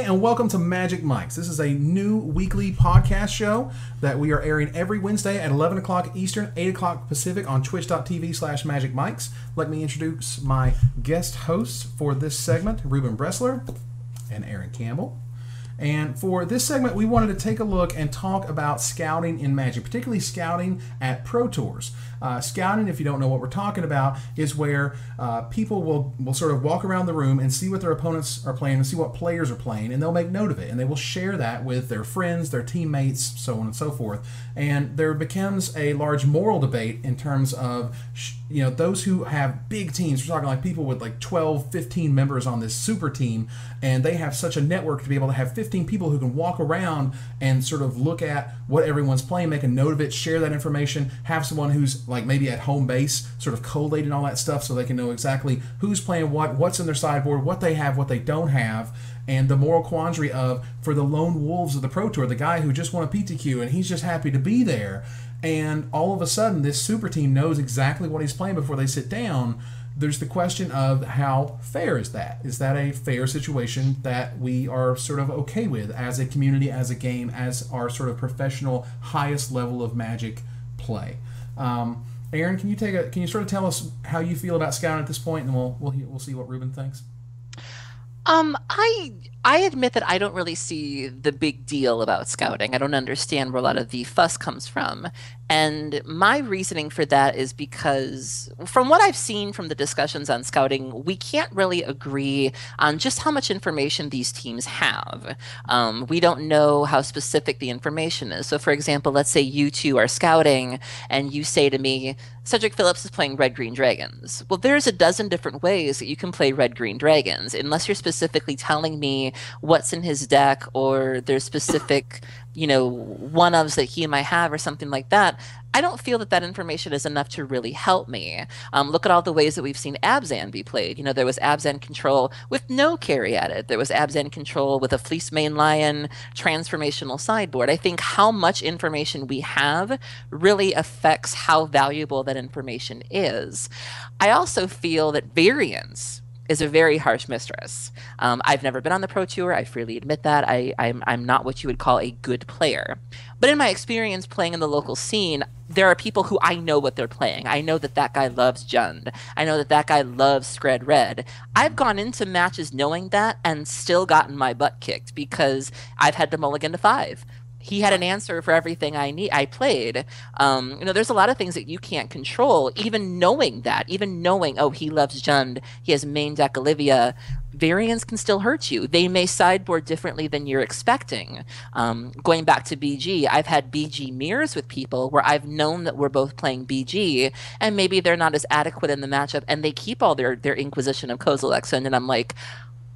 And welcome to Magic Mics. This is a new weekly podcast show that we are airing every Wednesday at 11 o'clock Eastern, 8 o'clock Pacific on twitch.tv/magicmics. Let me introduce my guest hosts for this segment, Ruben Bressler and Aaron Campbell. And for this segment, we wanted to take a look and talk about scouting in Magic, particularly scouting at Pro Tours. Scouting, if you don't know what we're talking about, is where people will sort of walk around the room and see what their opponents are playing and see what players are playing, and they'll make note of it, and they will share that with their friends, their teammates, so on and so forth. And there becomes a large moral debate in terms of, those who have big teams. We're talking like people with like 12, 15 members on this super team, and they have such a network to be able to have 15 people who can walk around and sort of look at what everyone's playing, make a note of it, share that information, have someone who's like maybe at home base sort of collating all that stuff so they can know exactly who's playing what's in their sideboard, what they have, what they don't have, and the moral quandary of, for the lone wolves of the Pro Tour, the guy who just won a PTQ and he's just happy to be there, and all of a sudden this super team knows exactly what he's playing before they sit down. There's the question of how fair is that? Is that a fair situation that we are sort of okay with as a community, as a game, as our sort of professional highest level of Magic play? Aaron, can you sort of tell us how you feel about scouting at this point, and we'll see what Ruben thinks. I admit that I don't really see the big deal about scouting. I don't understand where a lot of the fuss comes from. And my reasoning for that is because from what I've seen from the discussions on scouting, we can't really agree on just how much information these teams have. We don't know how specific the information is. So for example, let's say you two are scouting and you say to me, Cedric Phillips is playing Red-Green Dragons. Well, there's a dozen different ways that you can play Red-Green Dragons, unless you're specifically telling me what's in his deck or there's specific, one-ofs that he might have or something like that. I don't feel that that information is enough to really help me. Look at all the ways that we've seen Abzan be played. There was Abzan control with no carry at it. There was Abzan control with a Fleece Mane Lion transformational sideboard. I think how much information we have really affects how valuable that information is. I also feel that variance is a very harsh mistress. I've never been on the Pro Tour. I freely admit that. I'm not what you would call a good player. But in my experience playing in the local scene, there are people who I know what they're playing. I know that that guy loves Jund. I know that that guy loves Scred Red. I've gone into matches knowing that and still gotten my butt kicked because I've had to mulligan to 5. He had an answer for everything I played. There's a lot of things that you can't control, even knowing, oh, he loves Jund, he has main deck Olivia. Variance can still hurt you. They may sideboard differently than you're expecting. Going back to BG, I've had BG mirrors with people where I've known that we're both playing BG, and maybe they're not as adequate in the matchup, and they keep all their Inquisition of Kozilek, and I'm like,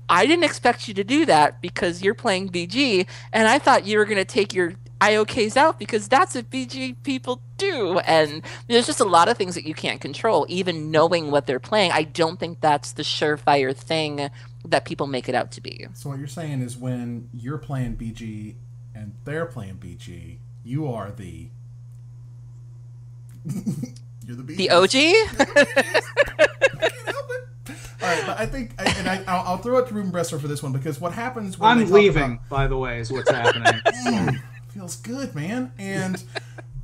I didn't expect you to do that because you're playing BG, and I thought you were going to take your IOKs out because that's what BG people do. And there's just a lot of things that you can't control, even knowing what they're playing. I don't think that's the surefire thing that people make it out to be. So what you're saying is when you're playing BG and they're playing BG, you are the... you're the BG. The OG? All right, but I think, I'll throw it to Ruben Bressler for this one, because what happens when I'm leaving, by the way, is what's happening. Feels good, man. And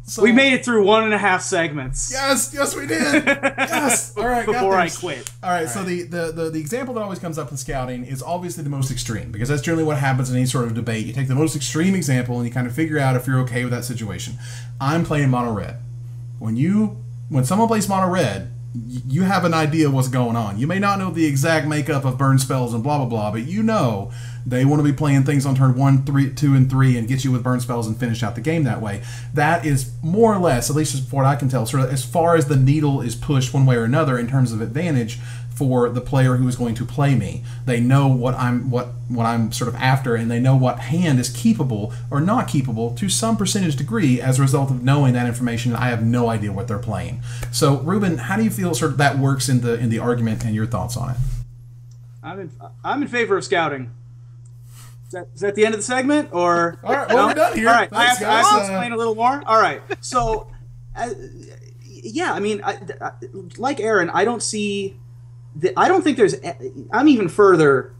so we made it through 1.5 segments. Yes, we did. Yes. All right. Before I quit. All right. So the example that always comes up in scouting is obviously the most extreme, because that's generally what happens in any sort of debate. You take the most extreme example and you kind of figure out if you're okay with that situation. I'm playing mono red. When someone plays mono red, you have an idea of what's going on. You may not know the exact makeup of burn spells and blah, blah, blah, but you know they want to be playing things on turn 1, 3, 2, and 3 and get you with burn spells and finish out the game that way. That is more or less, at least as far as I can tell, sort of as far as the needle is pushed one way or another in terms of advantage for the player who is going to play me. They know what I'm sort of after, and they know what hand is keepable or not keepable to some percentage degree as a result of knowing that information. I have no idea what they're playing. So, Ruben, how do you feel sort of that works in the argument, and your thoughts on it? I'm in favor of scouting. Is that the end of the segment, or? All right, well, we're done here. All right, thanks, I have to explain a little more. All right, so yeah, I mean, like Aaron, I don't think there's. I'm even further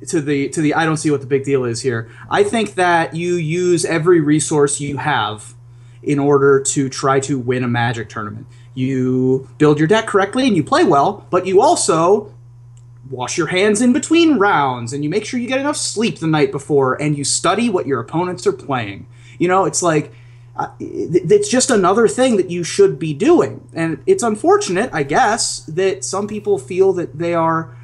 to the I don't see what the big deal is here. I think that you use every resource you have in order to try to win a Magic tournament. You build your deck correctly and you play well, but you also wash your hands in between rounds and you make sure you get enough sleep the night before and you study what your opponents are playing. You know, it's like it's just another thing that you should be doing. And it's unfortunate, I guess, that some people feel that they are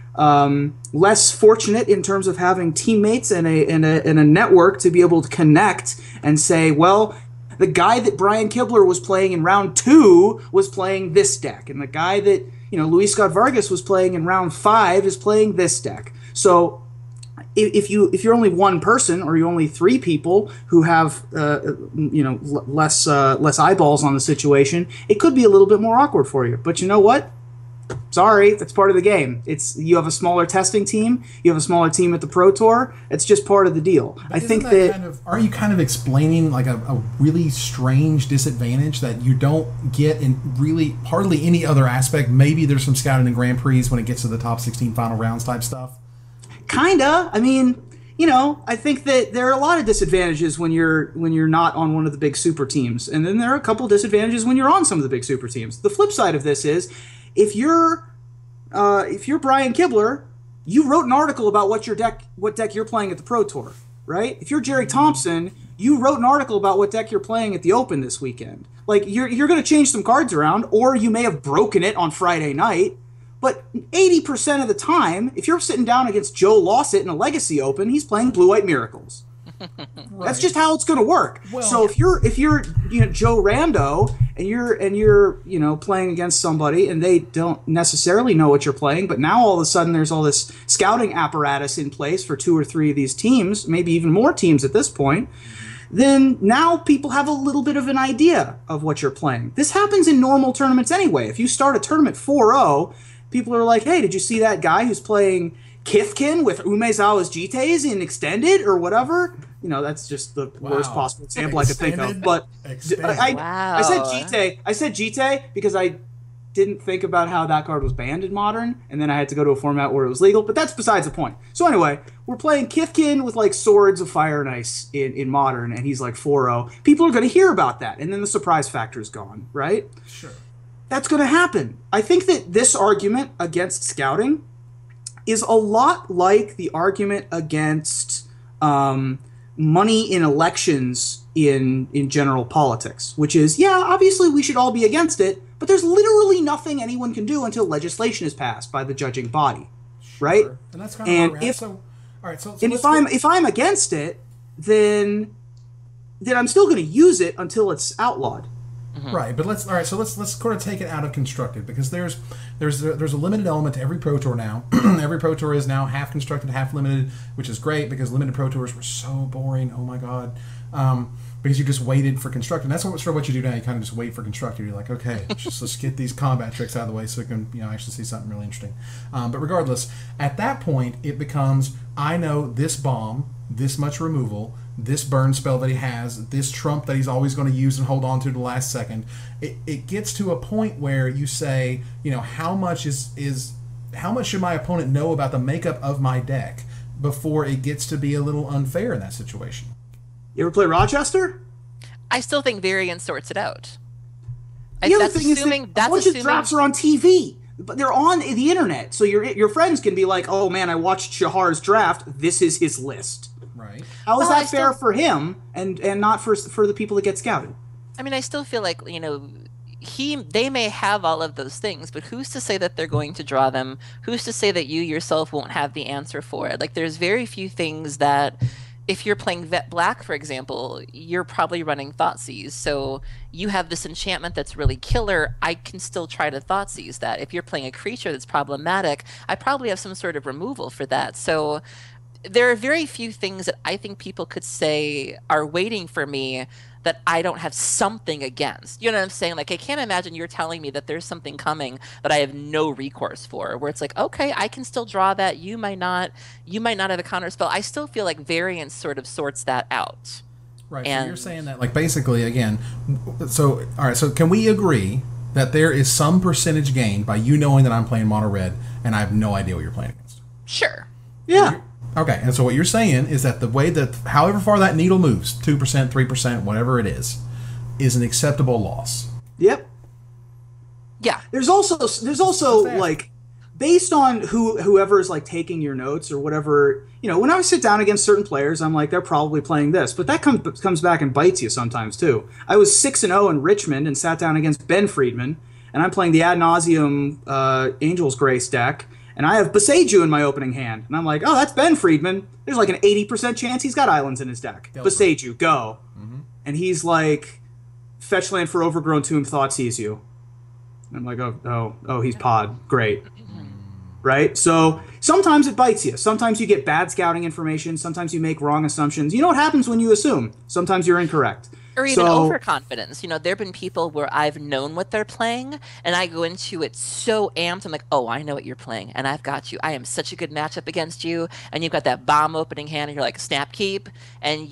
less fortunate in terms of having teammates and a network to be able to connect and say, well, the guy that Brian Kibler was playing in round 2 was playing this deck, and the guy that Luis Scott Vargas was playing in round 5 is playing this deck. So if you're only one person or you're only 3 people who have less eyeballs on the situation, it could be a little bit more awkward for you. But you know what? Sorry, that's part of the game. You have a smaller testing team. You have a smaller team at the Pro Tour. It's just part of the deal. But I think that are you kind of explaining like a really strange disadvantage that you don't get in really hardly any other aspect? Maybe there's some scouting in Grand Prix when it gets to the top 16 final rounds type stuff. Kinda. I mean, I think that there are a lot of disadvantages when you're not on one of the big super teams, and then there are a couple of disadvantages when you're on some of the big super teams. The flip side of this is, if you're Brian Kibler, you wrote an article about what deck you're playing at the Pro Tour, right? If you're Jerry Thompson, you wrote an article about what deck you're playing at the Open this weekend. Like, you're going to change some cards around, or you may have broken it on Friday night. But 80% of the time, if you're sitting down against Joe Lawsett in a Legacy Open, he's playing Blue-White Miracles. Right. That's just how it's going to work. Well, so if you're Joe Rando and you're playing against somebody and they don't necessarily know what you're playing, but now all of a sudden there's all this scouting apparatus in place for 2 or 3 of these teams, maybe even more teams at this point, then now people have a little bit of an idea of what you're playing. This happens in normal tournaments anyway. If you start a tournament 4-0, people are like, hey, did you see that guy who's playing Kithkin with Umezawa's Jites in Extended or whatever? That's just the worst possible example I could think of. But I said Jite because I didn't think about how that card was banned in Modern, and then I had to go to a format where it was legal, but that's besides the point. So anyway, we're playing Kithkin with like Swords of Fire and Ice in Modern, and he's like 4-0. People are going to hear about that, and then the surprise factor is gone, right? Sure. That's going to happen. I think that this argument against scouting is a lot like the argument against money in elections in general politics, which is, yeah, obviously we should all be against it, but there's literally nothing anyone can do until legislation is passed by the judging body, right? Sure. And that's kind of if I'm against it, then I'm still going to use it until it's outlawed. Mm-hmm. Right, but let's sort of take it out of constructed, because there's a limited element to every Pro Tour now. Every Pro Tour is now half constructed, half limited, which is great because limited Pro Tours were so boring. Oh my god, because you just waited for constructed. And that's sort of what you do now. You kind of just wait for constructed. You're like, okay, let's get these combat tricks out of the way so we can actually see something really interesting. But regardless, at that point it becomes, I know this bomb, this much removal, this burn spell that he has, this trump that he's always going to use and hold on to the last second. It gets to a point where you say, how much how much should my opponent know about the makeup of my deck before it gets to be a little unfair in that situation? You ever play Rochester? I still think Variance sorts it out. The other thing is that a bunch of drafts are on TV. But they're on the internet, so your friends can be like, oh man, I watched Shahar's draft, this is his list. Right. How is that fair for him and not for the people that get scouted? I mean, I still feel like, they may have all of those things, but who's to say that they're going to draw them? Who's to say that you yourself won't have the answer for it? Like, there's very few things that, if you're playing Vet Black, for example, you're probably running Thoughtseize. So you have this enchantment that's really killer. I can still try to Thoughtseize that. If you're playing a creature that's problematic, I probably have some sort of removal for that. So there are very few things that I think people could say are waiting for me that I don't have something against. You know what I'm saying? Like, I can't imagine you're telling me that there's something coming that I have no recourse for, where it's like, okay, I can still draw that. You might not have a counter spell. I still feel like Variance sort of sorts that out. Right. And so you're saying that, like, basically, again, so, all right, so can we agree that there is some percentage gained by you knowing that I'm playing mono red and I have no idea what you're playing against? Sure. Yeah. Okay, and so what you're saying is that the way that, however far that needle moves, 2%, 3%, whatever it is an acceptable loss. Yep. Yeah. There's also like, based on whoever is like taking your notes or whatever, when I sit down against certain players, I'm like, they're probably playing this, but that comes back and bites you sometimes too. I was 6-0 in Richmond and sat down against Ben Friedman, and I'm playing the Ad Nauseum Angel's Grace deck, and I have Boseiju in my opening hand, and I'm like, oh, that's Ben Friedman. There's like an 80% chance he's got islands in his deck. Boseiju, go. Mm-hmm. And he's like, fetch land for Overgrown Tomb, Thoughtseize you. And I'm like, oh, he's pod. Great. Right? So sometimes it bites you. Sometimes you get bad scouting information. Sometimes you make wrong assumptions. You know what happens when you assume? Sometimes you're incorrect. Or even overconfidence. There have been people where I've known what they're playing, and I go into it so amped. I'm like, oh, I know what you're playing, and I've got you. I am such a good matchup against you, and you've got that bomb opening hand, and you're like, snap keep, and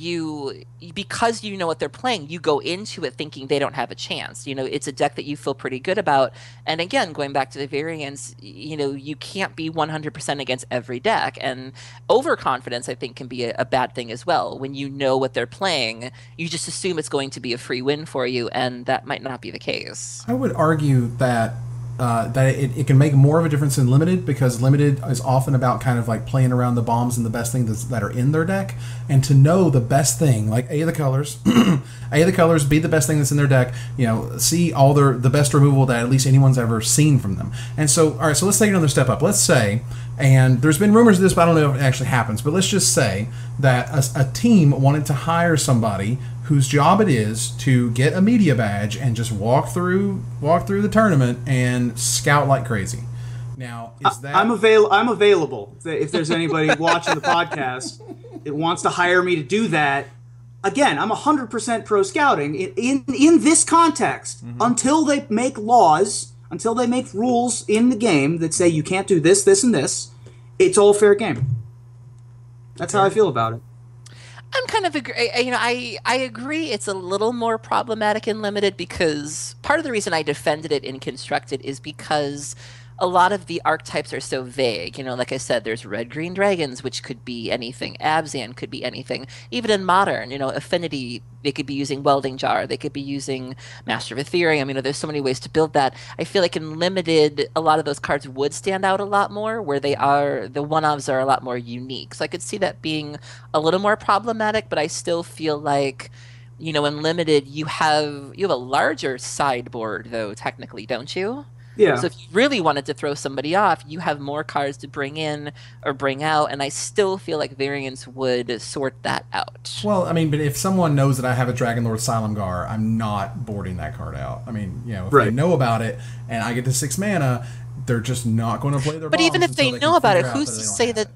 because you know what they're playing, you go into it thinking they don't have a chance. It's a deck that you feel pretty good about. And again, going back to the variance, you can't be 100% against every deck, and overconfidence, I think, can be a bad thing as well. When you know what they're playing, you just assume it's going to be a free win for you, and that might not be the case. I would argue that it can make more of a difference in limited, because limited is often about kind of like playing around the bombs and the best things that are in their deck, and to know the best thing, like A of the colors, A of the colors, be the best thing that's in their deck, see all the best removal that at least anyone's ever seen from them. And so, all right, so let's take another step up. Let's say, and there's been rumors of this, but I don't know if it actually happens, but let's just say that a team wanted to hire somebody whose job it is to get a media badge and just walk through the tournament and scout like crazy. Now, is that I'm available if there's anybody watching the podcast that wants to hire me to do that. Again, I'm 100% pro scouting in this context. Mm-hmm. Until they make laws, until they make rules in the game that say you can't do this, this, and this. It's all fair game. That's how I feel about it. I'm kind of agree. I agree. It's a little more problematic in limited, because part of the reason I defended it in constructed is because a lot of the archetypes are so vague. Like I said, there's red-green dragons, which could be anything. Abzan could be anything. Even in modern, affinity, they could be using Welding Jar. They could be using Master of Ethereum. There's so many ways to build that. I feel like in limited, a lot of those cards would stand out a lot more, where the one-ofs are a lot more unique. So I could see that being a little more problematic, but I still feel like, in limited, you have a larger sideboard, though, technically, don't you? Yeah. So if you really wanted to throw somebody off, you have more cards to bring in or bring out, and I still feel like Variance would sort that out. Well, but if someone knows that I have a Dragon Lord Salamgar, I'm not boarding that card out. If they know about it and I get to 6 mana, they're just not going to play their. But even if they know about it, who's to say that?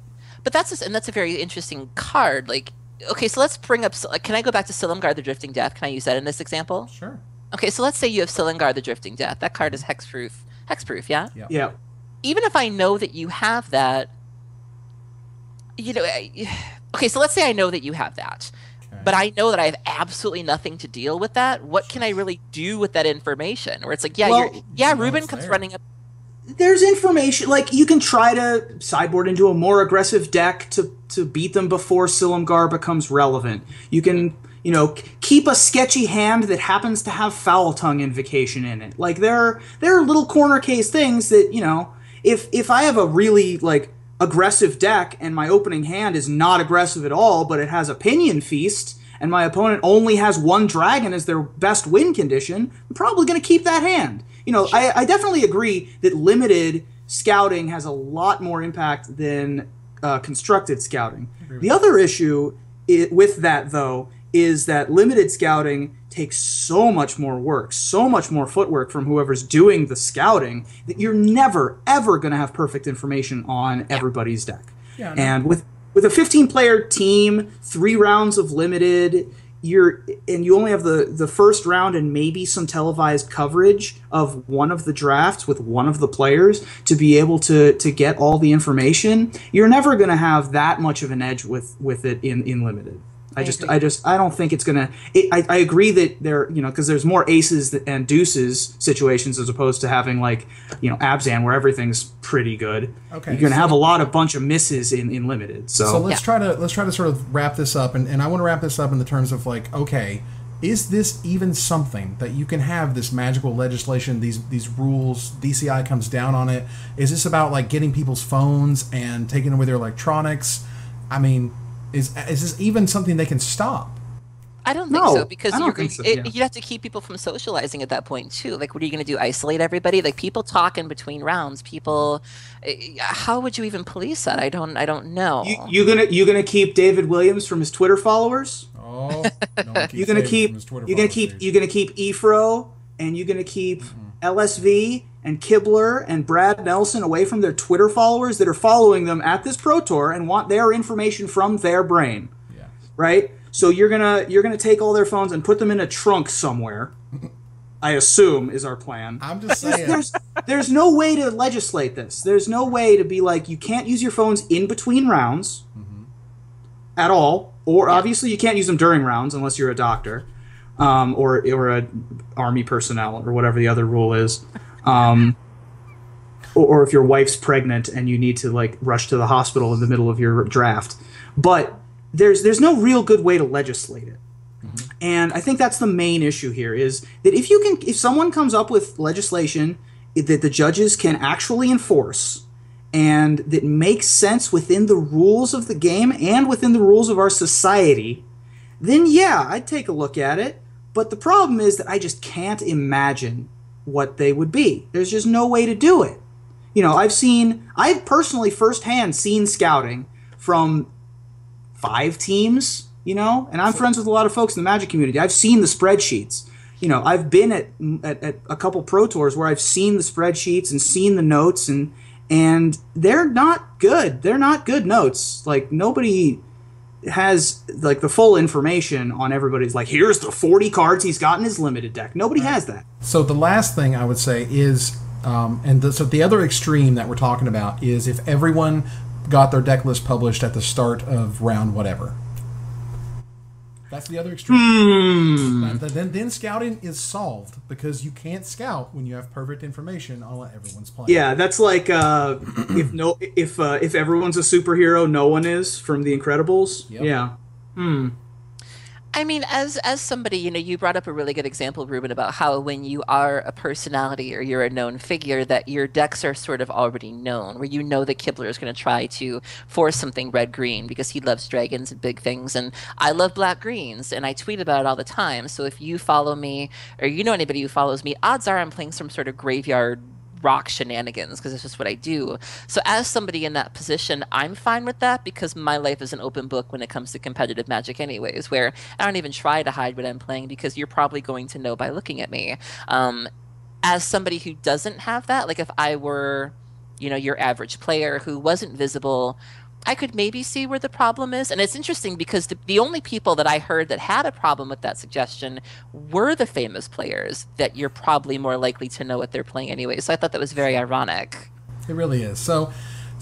But that's a very interesting card. Like, okay, so let's bring up. Can I go back to Silumgar the Drifting Death? Can I use that in this example? Sure. Okay, so let's say you have Silumgar the Drifting Death. That card is hexproof. Hexproof, yeah? Yeah. Even if I know that you have that, okay, so let's say I know that you have that, but I know that I have absolutely nothing to deal with that. What can I really do with that information? Or it's like, Ruben comes running up. There's information, like you can try to sideboard into a more aggressive deck to beat them before Silumgar becomes relevant. You can keep a sketchy hand that happens to have Foul Tongue Invocation in it. Like there are little corner case things that, if I have a really aggressive deck and my opening hand is not aggressive at all, but it has a Pinion Feast and my opponent only has 1 dragon as their best win condition, I'm probably going to keep that hand. I definitely agree that limited scouting has a lot more impact than constructed scouting. The other issue with that, though, is that limited scouting takes so much more work, so much more footwork from whoever's doing the scouting, that you're never, ever going to have perfect information on everybody's deck. Yeah, no. And with a 15-player team, 3 rounds of limited, you only have the first round and maybe some televised coverage of one of the drafts with one of the players to be able to get all the information, you're never going to have that much of an edge with it in limited. I don't think it's gonna. I agree that there, because there's more aces and deuces situations as opposed to having like, Abzan where everything's pretty good. Okay, you're gonna have a bunch of misses in limited. So let's try to sort of wrap this up, and I want to wrap this up in the terms of like, okay, is this even something that you can have this magical legislation, these rules, DCI comes down on it? Is this about like getting people's phones and taking away their electronics? I mean, is this even something they can stop? I don't think so, because you have to keep people from socializing at that point too. Like, what are you going to do? Isolate everybody? Like, people talk in between rounds. People, how would you even police that? I don't know. You gonna keep David Williams from his Twitter followers? Oh, you're gonna keep Efro, and you're gonna keep LSV and Kibler and Brad Nelson away from their Twitter followers that are following them at this Pro Tour and want their information from their brain. Yeah. Right? So you're gonna take all their phones and put them in a trunk somewhere. I assume is our plan. I'm just saying. There's no way to legislate this. There's no way to be like, you can't use your phones in between rounds at all, or obviously you can't use them during rounds unless you're a doctor, or a army personnel or whatever the other rule is. Or if your wife's pregnant and you need to like rush to the hospital in the middle of your draft. But there's no real good way to legislate it. And I think that's the main issue here, is that if someone comes up with legislation that the judges can actually enforce and that makes sense within the rules of the game and within the rules of our society, then yeah, I'd take a look at it. But the problem is that I just can't imagine what they would be. There's just no way to do it. I've personally firsthand seen scouting from 5 teams, and I'm friends with a lot of folks in the Magic community. I've seen the spreadsheets. I've been at a couple Pro Tours where I've seen the spreadsheets and seen the notes, and they're not good. They're not good notes. Like, nobody has like the full information on everybody's, like, here's the 40 cards he's got in his limited deck. Nobody has that. So the last thing I would say is, so the other extreme that we're talking about is if everyone got their deck list published at the start of round whatever. That's the other extreme. Then scouting is solved, because you can't scout when you have perfect information on what everyone's playing. Yeah, that's like if everyone's a superhero, no one is, from The Incredibles. Yep. Yeah. I mean, as somebody, you brought up a really good example, Ruben, about how when you are a personality or you're a known figure, that your decks are sort of already known, where that Kibler is going to try to force something red-green because he loves dragons and big things, and I love black-greens, and I tweet about it all the time. So if you follow me, or anybody who follows me, odds are I'm playing some sort of graveyard rock shenanigans, because it's just what I do. So as somebody in that position, I'm fine with that, because my life is an open book when it comes to competitive Magic anyways, where I don't even try to hide what I'm playing, because you're probably going to know by looking at me. As somebody who doesn't have that, like if I were, your average player who wasn't visible, I could maybe see where the problem is. And it's interesting, because the only people that I heard that had a problem with that suggestion were the famous players that you're probably more likely to know what they're playing anyway. So I thought that was very ironic. It really is. So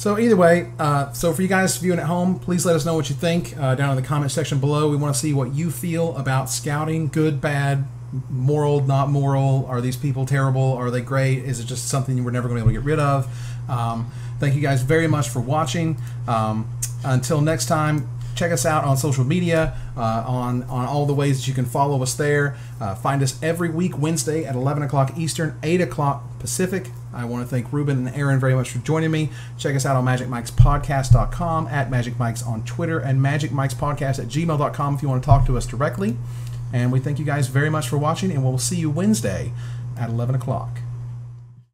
either way, so for you guys viewing at home, please let us know what you think down in the comment section below. We want to see what you feel about scouting. Good, bad, moral, not moral. Are these people terrible? Are they great? Is it just something we're never going to be able to get rid of? Thank you guys very much for watching. Until next time, check us out on social media, on all the ways that you can follow us there. Find us every week, Wednesday at 11 o'clock Eastern, 8 o'clock Pacific. I want to thank Ruben and Aaron very much for joining me. Check us out on magicmikespodcast.com, at magicmikes on Twitter, and magicmikespodcast@gmail.com if you want to talk to us directly. And we thank you guys very much for watching, and we'll see you Wednesday at 11 o'clock.